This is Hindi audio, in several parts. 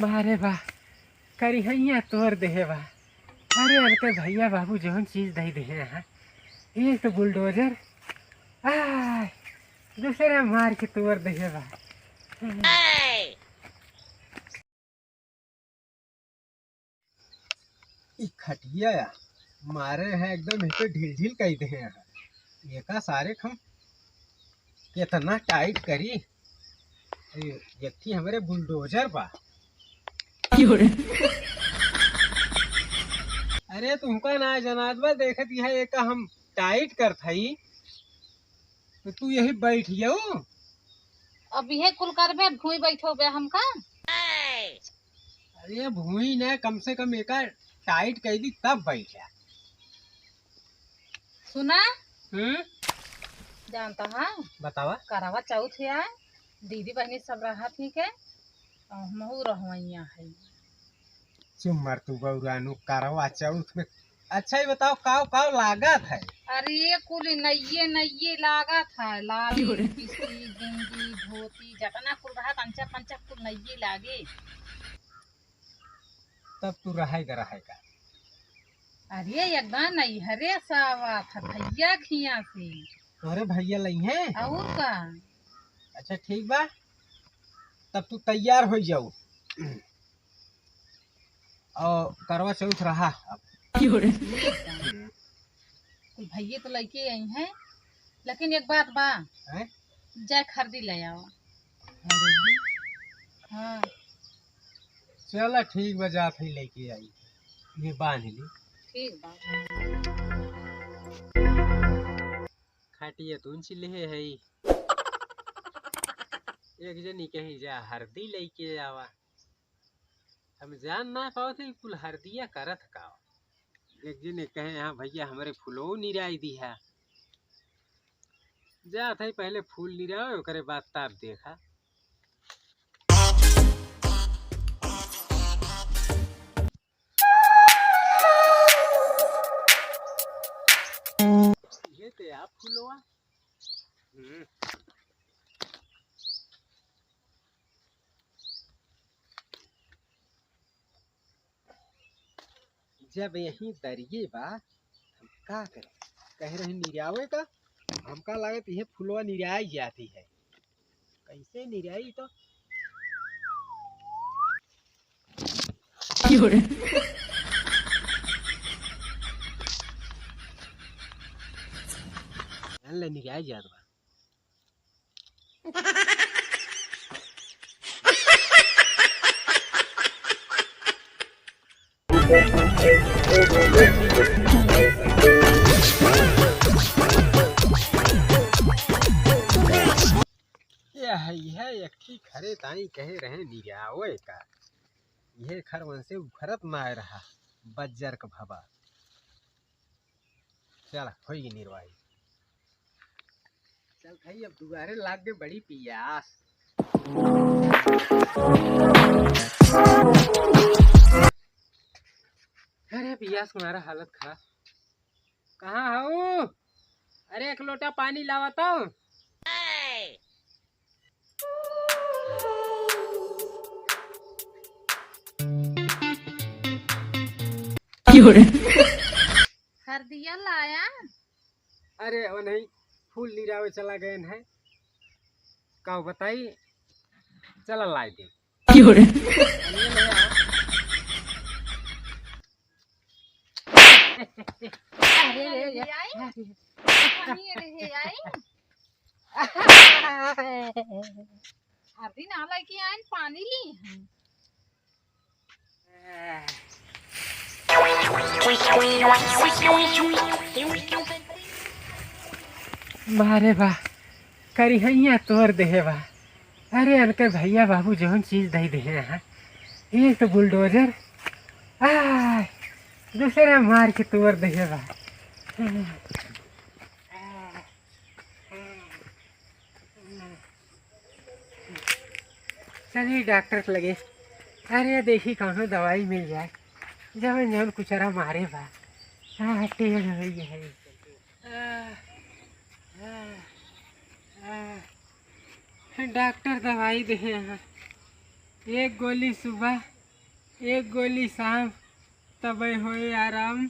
बारे बा करी हैया तोड़ देहे बा। अरे अरे भैया बाबू जौन चीज दे दे हैं एक तो बुलडोजर दूसरा मार के तोड़ देहे बा। खटिया मारे है एकदम इसे ढील ढील कही दे हैं ये का सारे खम कितना टाइट करी एक थी हमारे बुलडोजर बा। अरे तुमका ना जनाजबा देखत है एक हम टाइट कर थई तो तू यही बैठ जाओ। अब ये कुल कर में भूई बैठो बे हमका। अरे भूई ना कम से कम एक टाइट कर दी तब बैठा। सुना जानता है बतावा करावा चौथ है दीदी बहनी सब रहा ठीक है महू रहुआ है चुम्मर तू गौरानू करवा चौथ में। अच्छा ही बताओ काव काव लागत है। अरे कुल नइये नइये लागत है लाली पिसी गिंदी धोती जतना कुल रहा कंचा पंचा कुल नइये लागे। तब तू रहेगा अरे एकदम नहीं हरे सावा था भैया खिया से। तोरे भैया लई है और का। अच्छा ठीक बा तब तू तैयार हो जाओ और करवा चौथ रहा अब। भैया तो लड़के आई हैं लेकिन एक बात बा जाए खरीदी ले आओ। हाँ चला ठीक बा जात ही लेके आई ये बांध ली। ठीक बा खाटिया तुन चिल्ले है एक जनी कहीं जा हरदी लेके आवा हम जान ना पाओ थे कुल हरदिया करत का। एक जने कहे हाँ भैया हमारे फूलो निराई दी है जा था पहले फूल निराओ करे बाद ताप देखा। ये ते आप फूलोआ जब यही दरिये बा हम का करें कह रहे निरावे का हमका लागत ये फुलवा निराई जाती है कैसे निराई तो निराई जात बा। यह एक ठीक खरे ताई कहे रहे निरावे का यह खर मन से उखरत ना रहा बज्जर का भबा। चल होगी निर्वाही चल भाई अब दुबारे लाग गए बड़ी पियास। अरे पियास तुम्हारा हालत खराब कहाँ हो। अरे एक लोटा पानी लावाता हूँ। हरदिया लाया। अरे वो नहीं फूल निरावे चला गए हैं का बताई चला लाई दे। हरदी ना लेके आए पानी ली हैं। बारे बा करी हैया तोड़ देहे बा। अरे अनके भैया बाबू जौन चीज दे दे हैं एक तो बुलडोजर दूसरा मार के तोड़ देहे बा। चलिए डॉक्टर के लगे अरे देखी कौनो दवाई मिल जाए जवन जवन कुचरा मारे बा। टेढ़ हो है डॉक्टर दवाई दे हैं, एक गोली सुबह एक गोली शाम तबे होए आराम।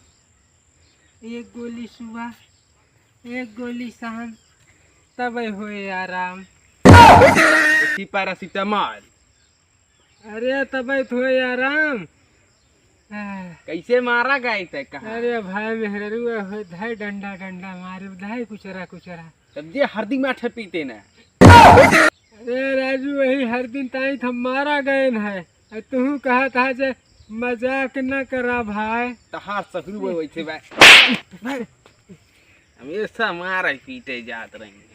एक गोली सुबह एक गोली शाम तबे होए आराम। पैरासीटामोल अरे तबे होए आराम। कैसे मारा गए थे कहा? अरे भाई मेहरू धाई डंडा डंडा मारे धाई कुचरा कुचरा। तब जे हरदी में पीते ना। अरे राजू वही हर दिन ताई हम मारा गए है, तू कहा था जे मजाक न करा भाई। तहार सकरू वैसे भाई हमेशा मारा पीटे जात रहे।